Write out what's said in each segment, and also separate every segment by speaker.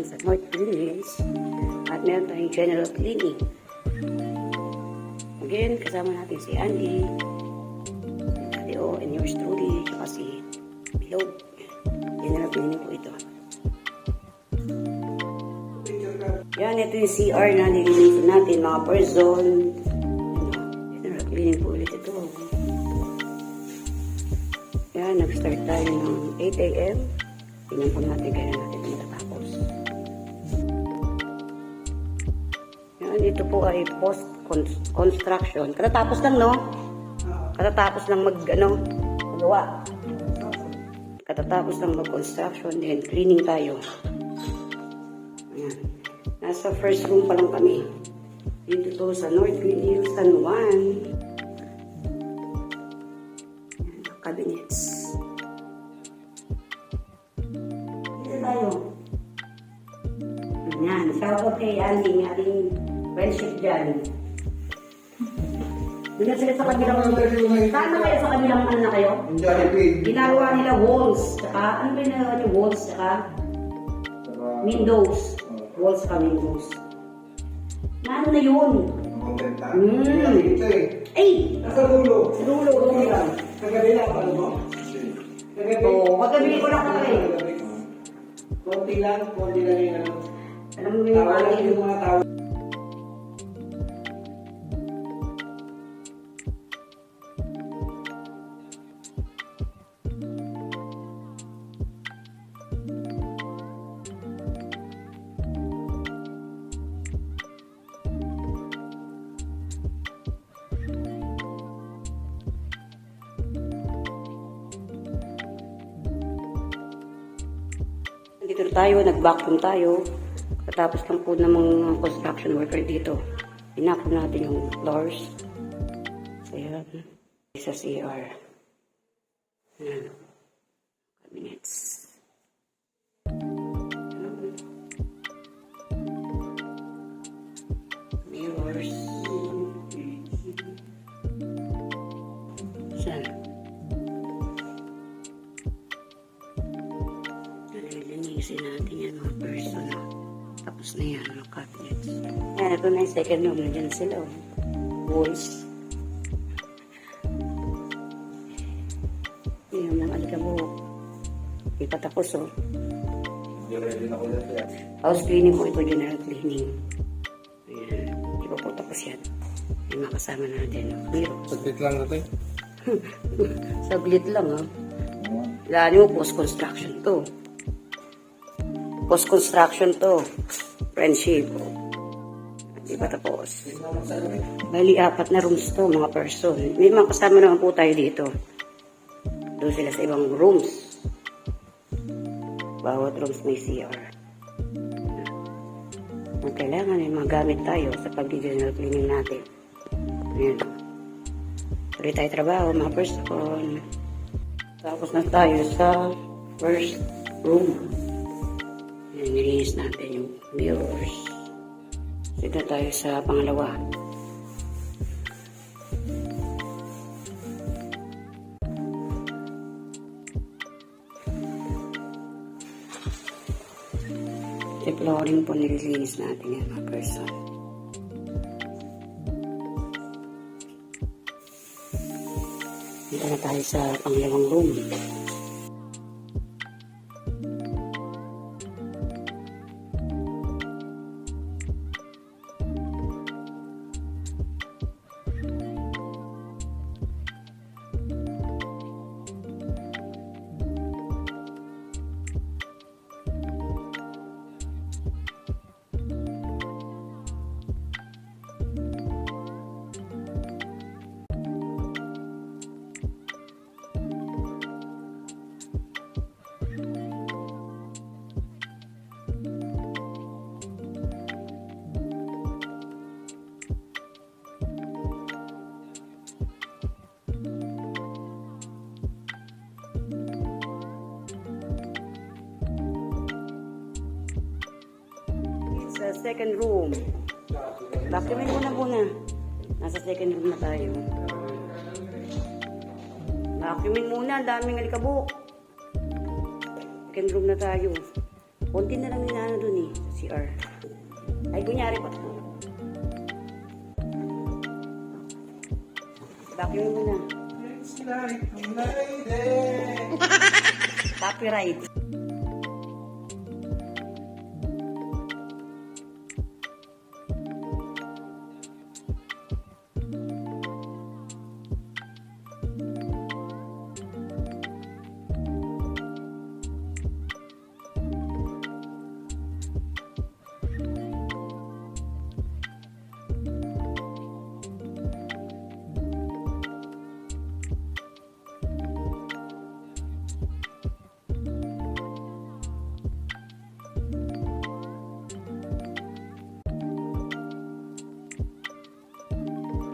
Speaker 1: ngayon sa North Philippines at meron tayong general cleaning. Again, kasama natin si Andy, si O, and yours truly, tsaka si Bilog. General cleaning po ito. Yan, ito yung CR na nililinisin natin, mga person. General cleaning po ulit ito. Yan, nag-start tayo ng 8 AM. Tingnan po natin kaya natin matatapos. Yan, ito po ay post-construction. Katatapos lang, no? Katatapos lang magawa. Katatapos lang mag-construction, then cleaning tayo. Ayan. Nasa first room pa lang kami. Dito to sa North Green Hills, San Juan. Cabinets. Dito tayo. Ayan. Shout out kay Andy, ating friendship dyan. Doon na sila sa kabilang. Saan na kayo sa kabilang ano na kayo? Ginagawa nila walls. Tsaka, ano ba yung ginagawa niyo? Walls, tsaka windows. Walls tsaka windows. Na ano na yun? Ay!
Speaker 2: Nasa dulo.
Speaker 1: Sa dulo. Lang.
Speaker 2: Kagabi lang, ano mo?
Speaker 1: Oo, kagabi ko lang kagabi.
Speaker 2: Konti lang yung ano.
Speaker 1: Alam mo yung
Speaker 2: Tawa lang yung mga tao.
Speaker 1: Dito tayo, nag-vacuum tayo. Katapos lang po ng mga construction worker dito. Inapo natin yung floors. Ayan. Sa CR. Ayan. Cabinets. Mirrors. Saan? Nalilinisin natin yan mga person. Tapos na yan, mga cabinets. Ayan, ito na yung second room. Nandiyan sila. Walls. Ayan, mga alikabok. Hindi pa tapos, oh. House cleaning po ito, general cleaning. Ayan, hindi pa po tapos yan. May makasama natin. Pero,
Speaker 2: Saglit lang natin.
Speaker 1: saglit lang, ha. Lalo mo, post-construction to. Post-construction to. Friendship. Di ba tapos? Bali, 4 na rooms to, mga person. May mga kasama naman po tayo dito. Doon sila sa ibang rooms. Bawat rooms may CR. Ang kailangan may mga gamit tayo sa pag-general cleaning natin. Ayan. Tuloy tayo trabaho, mga person. Tapos na tayo sa first room. Nilinis natin yung mirrors. Dito tayo sa pangalawa. Yung flooring po nililinis natin yan mga person. Dito na tayo sa pangalawang room. Sa second room. Vacuumin muna. Nasa second room na tayo. Vacuumin muna, ang daming alikabok. Second room na tayo. Konti na lang yung ano dun eh, sa CR. Ay, kunyari pa. Vacuum mo na.
Speaker 2: It's like a lady.
Speaker 1: Copyright.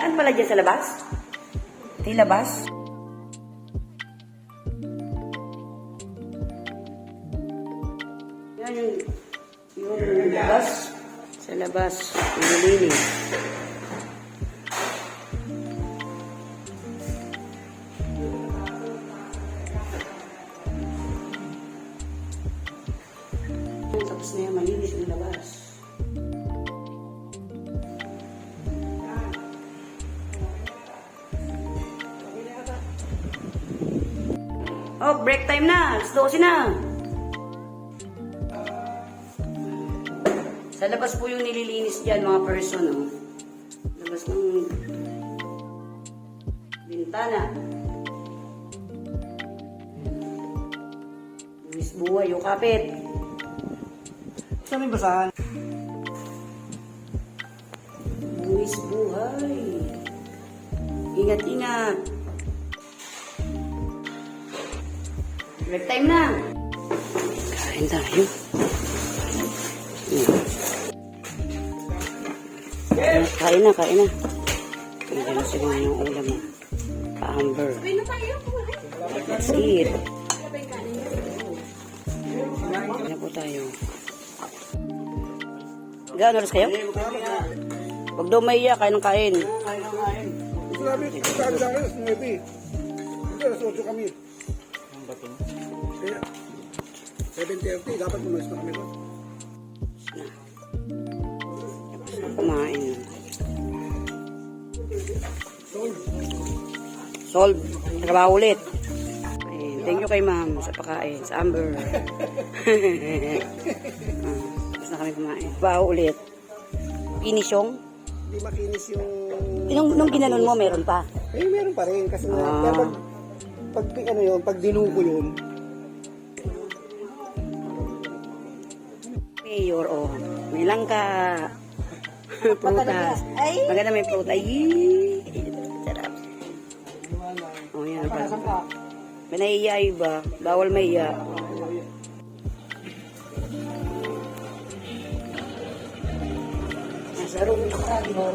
Speaker 1: Saan pala dyan sa labas? Ito yung labas? Yan yung labas. Sa labas. Nililinis. Tapos na yan, malinis yung labas. Oh, break time na. Alas 12 na. Sa labas po yung nililinis dyan, mga person, oh. Labas ng bintana. Luis buhay, yung kapit.
Speaker 2: Saan may basahan?
Speaker 1: Luis buhay. Ingat-ingat. Break time na. Kain tayo. Kain na, kain na. Kaya na siguro yung ulam mo. Pa-amber. Let's eat. Kain na po tayo. Gano'n oras kayo? Huwag daw maiya, kain ng kain.
Speaker 2: Gusto namin, sabi sa akin, 9. Hindi, alas 8 kami. Kaya, 7:30, dapat umalis na kami doon.
Speaker 1: Tapos na kumain. Solve. Trabaho ulit. Ayun. Thank you kay ma'am sa pakain, sa Amber. Tapos na kami kumain. Trabaho ulit. Finisyong.
Speaker 2: Hindi makinis yung...
Speaker 1: Nung ginanon mo, meron pa.
Speaker 2: Eh, meron pa rin. Kasi nga, pag ano yun, pag dinuko yun,
Speaker 1: Mayor, oh. May langka. Prutas. Maganda may prutas. Ay, sarap. Oh, yan pa. May naiya iba. Bawal may iya. Nasa room na mo.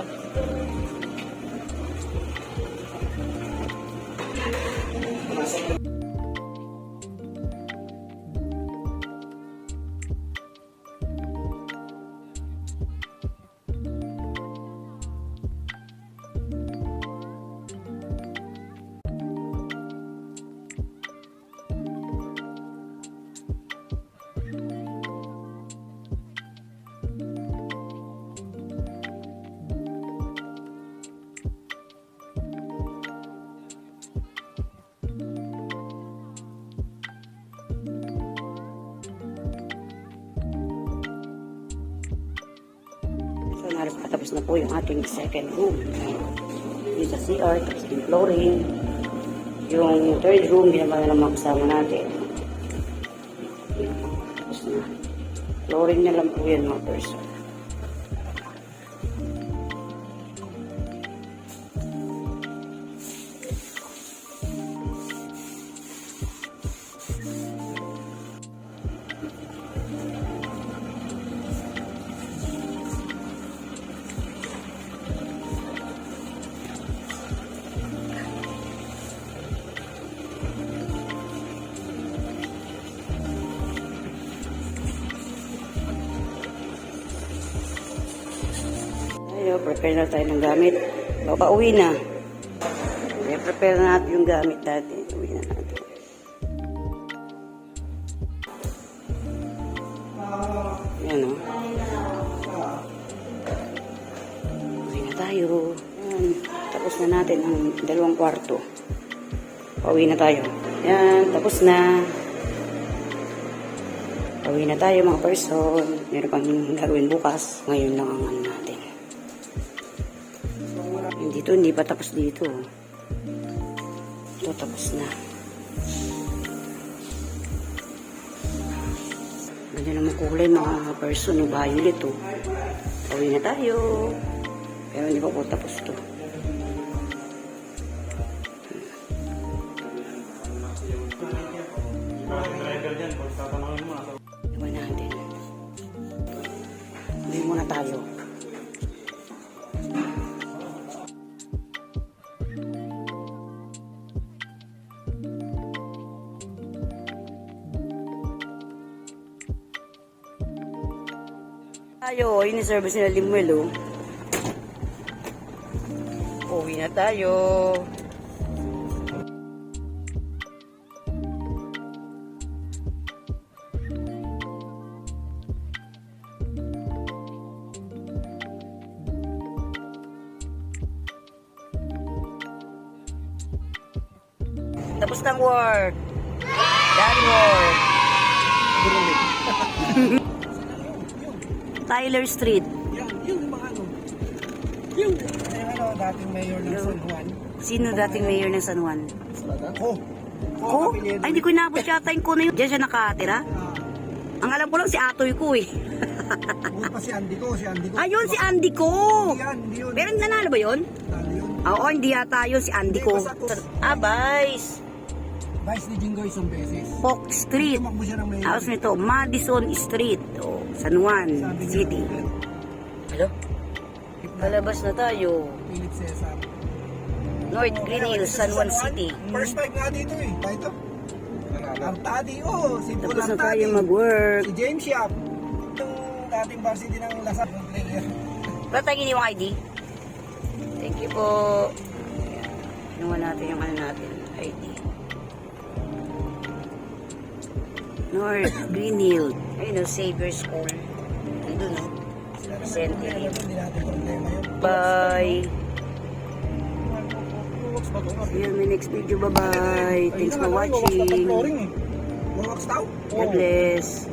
Speaker 1: Halos patapos na po yung ating second room. Yung sa CR, tapos yung flooring. Yung third room, ginagawa na mga kasama natin. Tapos na. Flooring na lang po yan mga person. Prepare na tayo ng gamit. Pauwi na. Kaya prepare na natin yung gamit natin. Uwi na natin. natin ang 2 kwarto. Pauwi na tayo. Yan, tapos na. Pauwi na tayo mga person. Meron pang gagawin bukas. Ngayon lang ang ano natin. Yung dito, hindi pa tapos dito. Ito, tapos na. Ganda naman kulay mga person. Yung violet, oh. Pauwi na tayo. Pero hindi pa po tapos to. Iwan natin. Uwi muna tayo. Tayo, yun yung service nila Limuel, oh. Uwi na tayo. Tapos ng work. Done work. Tyler Street.
Speaker 2: Yan, yung mga ano. Yung dating mayor ng San Juan.
Speaker 1: Sino dating mayor ng San Juan?
Speaker 2: Ko.
Speaker 1: Ko? Ay, hindi ko inabot yata yung ko na yun. Diyan siya nakatira. Ang alam ko lang si Atoy ko eh.
Speaker 2: Buhat pa si Andy ko.
Speaker 1: Ayun, si Andy ko.
Speaker 2: Hindi yun.
Speaker 1: Pero nanalo ba yun?
Speaker 2: Talo yun.
Speaker 1: Oo, hindi yata yun si Andy ko. Vice.
Speaker 2: Vice ni Jingo isang beses.
Speaker 1: Polk Street.
Speaker 2: Tumakbo siya ng mayor.
Speaker 1: Tapos nito, Madison Street. O, San Juan
Speaker 2: Sabi niya,
Speaker 1: City. Hello? Palabas na tayo.
Speaker 2: Philip Cesar.
Speaker 1: North Green Hills, San Juan City.
Speaker 2: First time nga dito eh. Tayo. Artadi, oh. Si Paul
Speaker 1: Tapos na
Speaker 2: Artadi.
Speaker 1: tayo mag-work.
Speaker 2: Si James Yap. Yung dating varsity ng Lasar ng player.
Speaker 1: Wala tayong iniwang ID? Thank you po. Kinuha natin yung ano natin, ID. North Green Hill. Ayun o, Xavier School. Nandun o. Century.
Speaker 2: Hindi natin problema yun.
Speaker 1: Bye.
Speaker 2: Works ba ito?
Speaker 1: See you in my next video. Bye-bye. Thanks for watching.
Speaker 2: Works daw?
Speaker 1: God bless.